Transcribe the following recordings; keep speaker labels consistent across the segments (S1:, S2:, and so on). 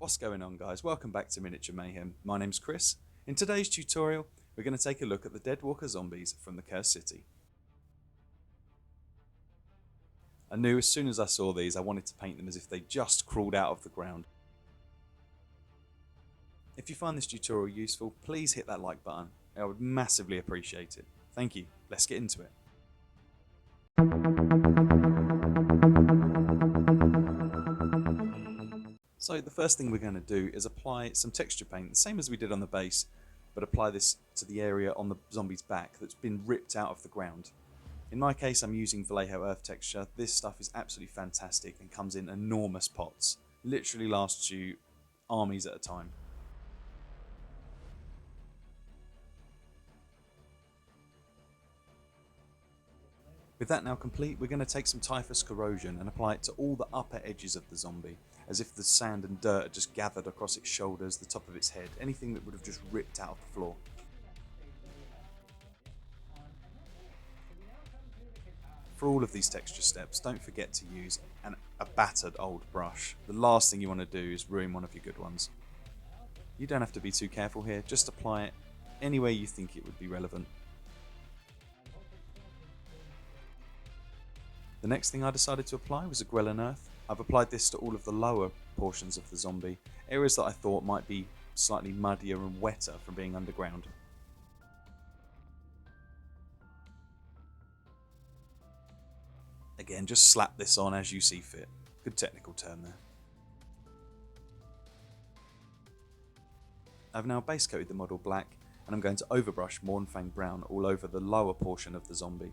S1: What's going on, guys? Welcome back to Miniature Mayhem. My name's Chris. In today's tutorial, we're going to take a look at the Deadwalker zombies from the Cursed City. I knew as soon as I saw these, I wanted to paint them as if they just crawled out of the ground. If you find this tutorial useful, please hit that like button. I would massively appreciate it. Thank you. Let's get into it. So the first thing we're going to do is apply some texture paint, the same as we did on the base, but apply this to the area on the zombie's back that's been ripped out of the ground. In my case, I'm using Vallejo Earth texture. This stuff is absolutely fantastic and comes in enormous pots. Literally lasts you armies at a time. With that now complete, we're going to take some Typhus Corrosion and apply it to all the upper edges of the zombie, as if the sand and dirt had just gathered across its shoulders, the top of its head, anything that would have just ripped out of the floor. For all of these texture steps, don't forget to use a battered old brush. The last thing you want to do is ruin one of your good ones. You don't have to be too careful here, just apply it any way you think it would be relevant. The next thing I decided to apply was a Grelin Earth. I've applied this to all of the lower portions of the zombie, areas that I thought might be slightly muddier and wetter from being underground. Again, just slap this on as you see fit. Good technical term there. I've now base coated the model black, and I'm going to overbrush Mournfang Brown all over the lower portion of the zombie.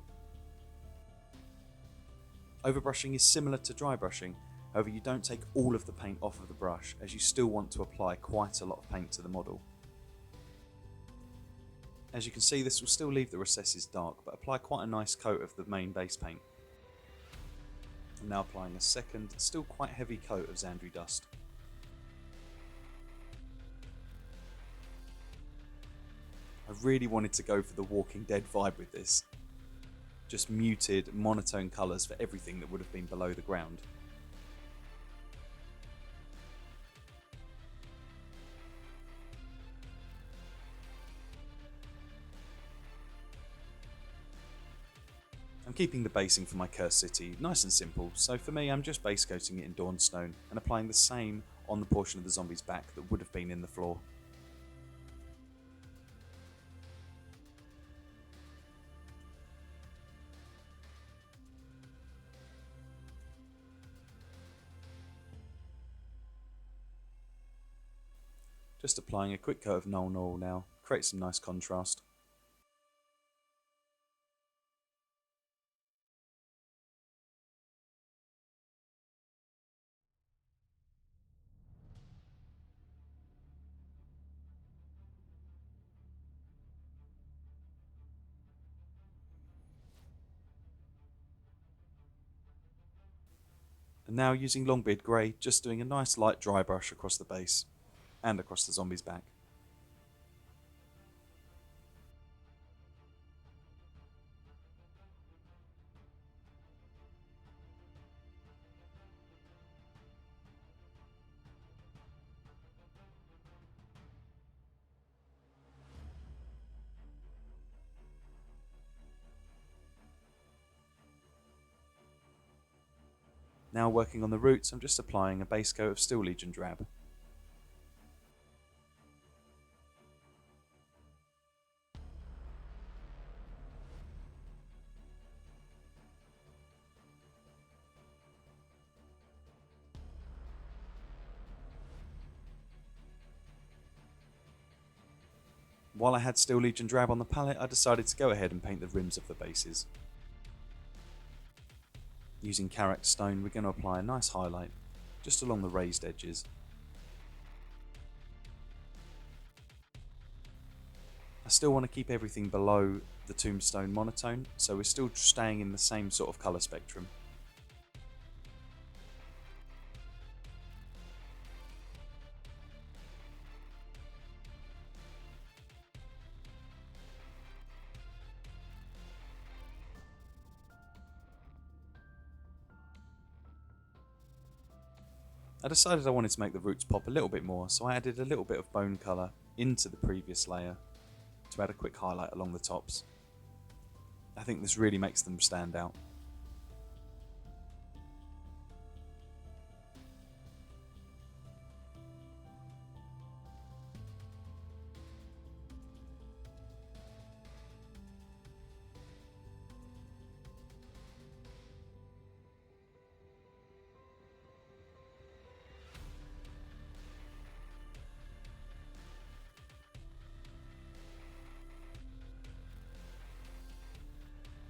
S1: Overbrushing is similar to dry brushing, however you don't take all of the paint off of the brush, as you still want to apply quite a lot of paint to the model. As you can see, this will still leave the recesses dark, but apply quite a nice coat of the main base paint. I'm now applying a second, still quite heavy coat of Xandri Dust. I really wanted to go for the Walking Dead vibe with this. Just muted, monotone colours for everything that would have been below the ground. I'm keeping the basing for my Cursed City nice and simple, so for me I'm just base coating it in Dawnstone and applying the same on the portion of the zombie's back that would have been in the floor. Just applying a quick coat of Null Oil now, create some nice contrast. And now using Longbeard Grey, just doing a nice light dry brush across the base and across the zombie's back. Now working on the roots, I'm just applying a base coat of Steel Legion Drab. While I had Steel Legion Drab on the palette, I decided to go ahead and paint the rims of the bases. Using Karak Stone, we're going to apply a nice highlight just along the raised edges. I still want to keep everything below the Tombstone monotone, so we're still staying in the same sort of colour spectrum. I decided I wanted to make the roots pop a little bit more, so I added a little bit of bone colour into the previous layer to add a quick highlight along the tops. I think this really makes them stand out.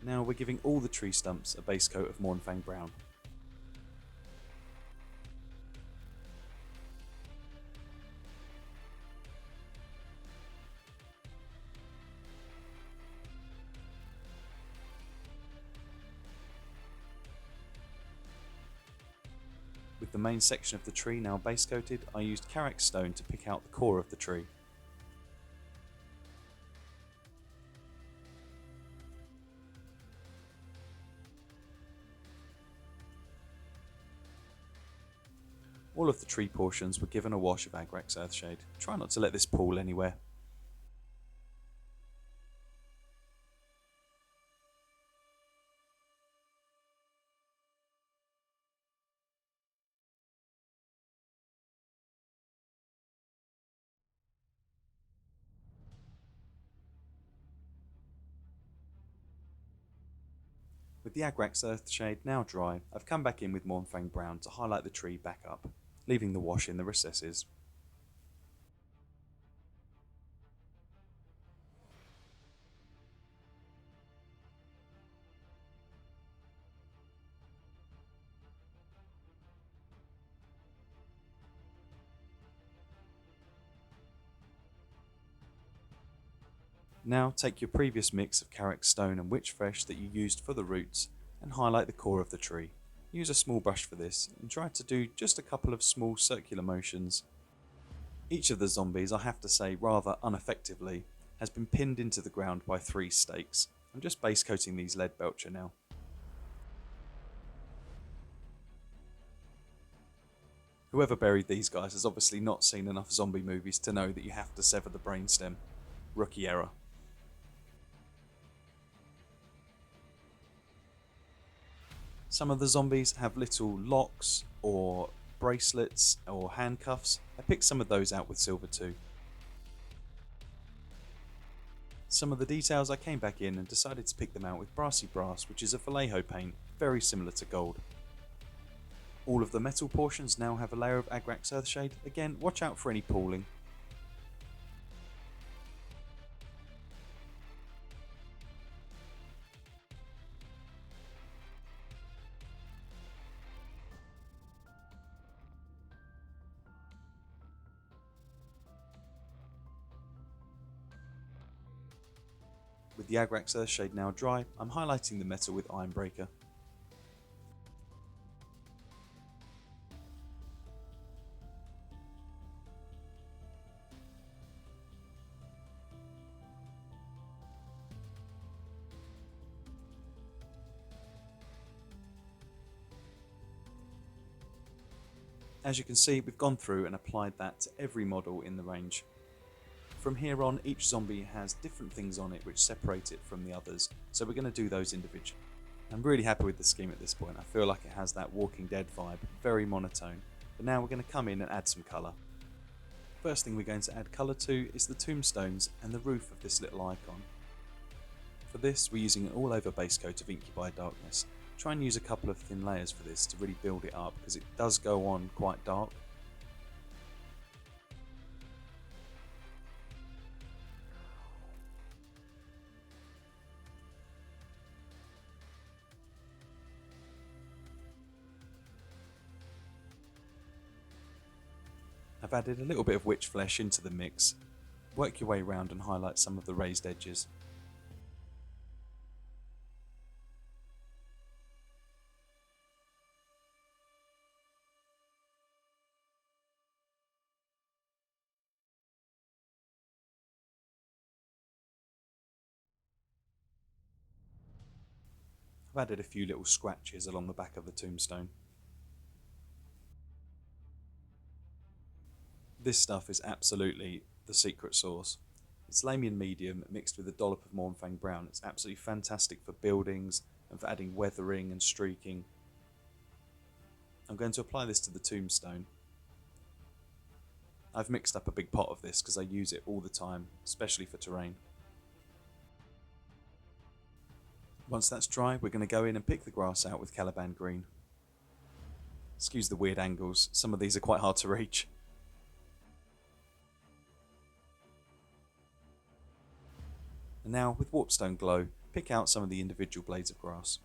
S1: Now we're giving all the tree stumps a base coat of Mornfang brown. With the main section of the tree now base coated, I used Karak stone to pick out the core of the tree. All of the tree portions were given a wash of Agrax Earthshade. Try not to let this pool anywhere. With the Agrax Earthshade now dry, I've come back in with Mornfang brown to highlight the tree back up, leaving the wash in the recesses. Now take your previous mix of Karak stone and Witchfresh that you used for the roots and highlight the core of the tree. Use a small brush for this and try to do just a couple of small circular motions. Each of the zombies, I have to say rather ineffectively, has been pinned into the ground by 3 stakes. I'm just base coating these lead belcher now. Whoever buried these guys has obviously not seen enough zombie movies to know that you have to sever the brainstem. Rookie error. Some of the zombies have little locks or bracelets or handcuffs. I picked some of those out with silver too. Some of the details I came back in and decided to pick them out with Brassy Brass, which is a Vallejo paint, very similar to gold. All of the metal portions now have a layer of Agrax Earthshade. Again, watch out for any pooling. With the Agrax Earthshade now dry, I'm highlighting the metal with Ironbreaker. As you can see, we've gone through and applied that to every model in the range. From here on, each zombie has different things on it which separate it from the others, so we're going to do those individually. I'm really happy with the scheme at this point. I feel like it has that Walking Dead vibe, very monotone. But now we're going to come in and add some colour. First thing we're going to add colour to is the tombstones and the roof of this little icon. For this, we're using an all-over base coat of Incubi Darkness. Try and use a couple of thin layers for this to really build it up, because it does go on quite dark. I've added a little bit of witch flesh into the mix. Work your way around and highlight some of the raised edges. I've added a few little scratches along the back of the tombstone. This stuff is absolutely the secret sauce. It's Lamian medium mixed with a dollop of Mournfang brown. It's absolutely fantastic for buildings and for adding weathering and streaking. I'm going to apply this to the tombstone. I've mixed up a big pot of this because I use it all the time, especially for terrain. Once that's dry, we're going to go in and pick the grass out with Caliban green. Excuse the weird angles, some of these are quite hard to reach. And now, with Warpstone Glow, pick out some of the individual blades of grass.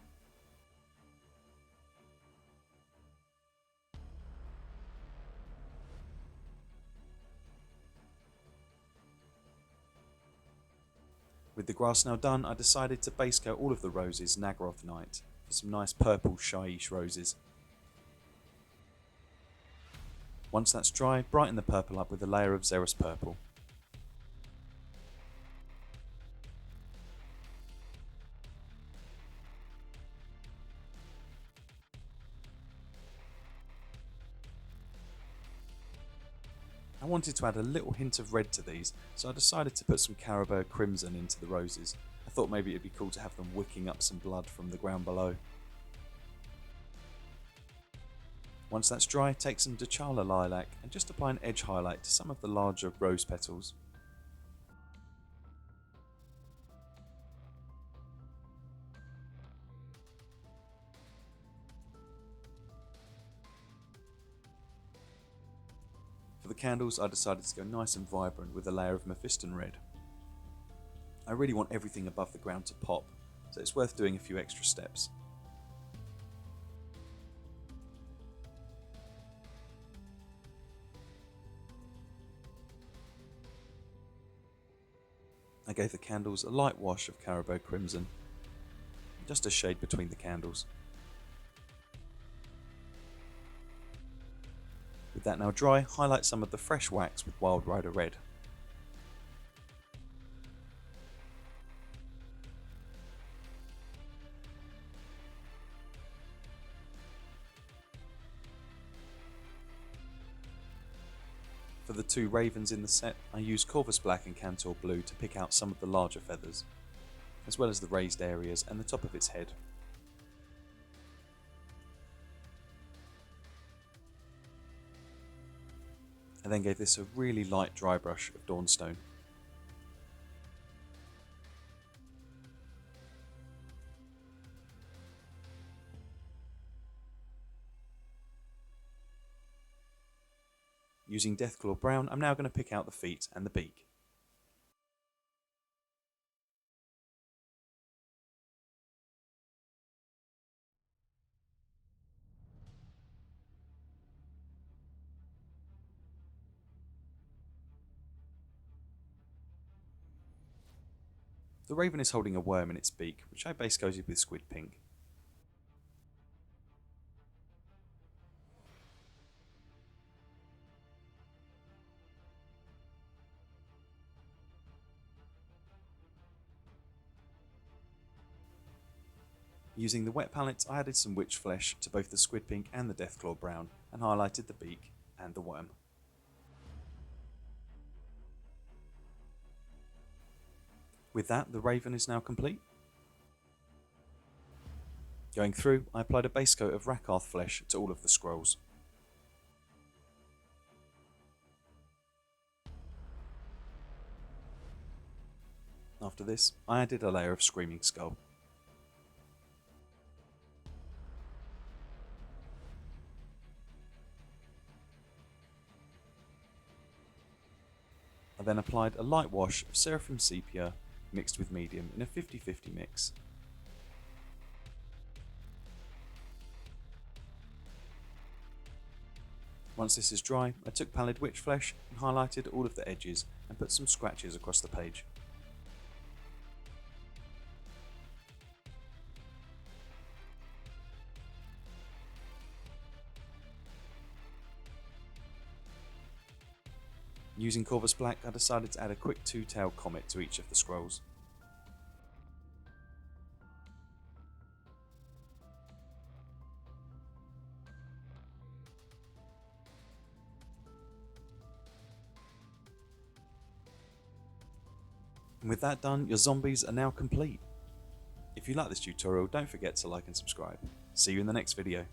S1: With the grass now done, I decided to base coat all of the roses Naggaroth Night for some nice purple Shyish roses. Once that's dry, brighten the purple up with a layer of Xeris Purple. I wanted to add a little hint of red to these, so I decided to put some Caribou Crimson into the roses. I thought maybe it'd be cool to have them wicking up some blood from the ground below. Once that's dry, take some D'Chala Lilac and just apply an edge highlight to some of the larger rose petals. For the candles, I decided to go nice and vibrant with a layer of Mephiston Red. I really want everything above the ground to pop, so it's worth doing a few extra steps. I gave the candles a light wash of Caribou Crimson, just a shade between the candles. With that now dry, highlight some of the fresh wax with Wild Rider Red. For the two ravens in the set, I used Corvus Black and Cantor Blue to pick out some of the larger feathers, as well as the raised areas and the top of its head. I then gave this a really light dry brush of Dawnstone. Using Deathclaw Brown, I'm now going to pick out the feet and the beak. The raven is holding a worm in its beak, which I base coated with Squid Pink. Using the wet palette, I added some witch flesh to both the Squid Pink and the Deathclaw Brown, and highlighted the beak and the worm. With that, the raven is now complete. Going through, I applied a base coat of Rakarth flesh to all of the scrolls. After this, I added a layer of Screaming Skull. I then applied a light wash of Seraphim Sepia mixed with medium in a 50-50 mix. Once this is dry, I took Pallid Witch Flesh and highlighted all of the edges and put some scratches across the page. Using Corvus Black, I decided to add a quick two-tailed comet to each of the scrolls. And with that done, your zombies are now complete. If you like this tutorial, don't forget to like and subscribe. See you in the next video.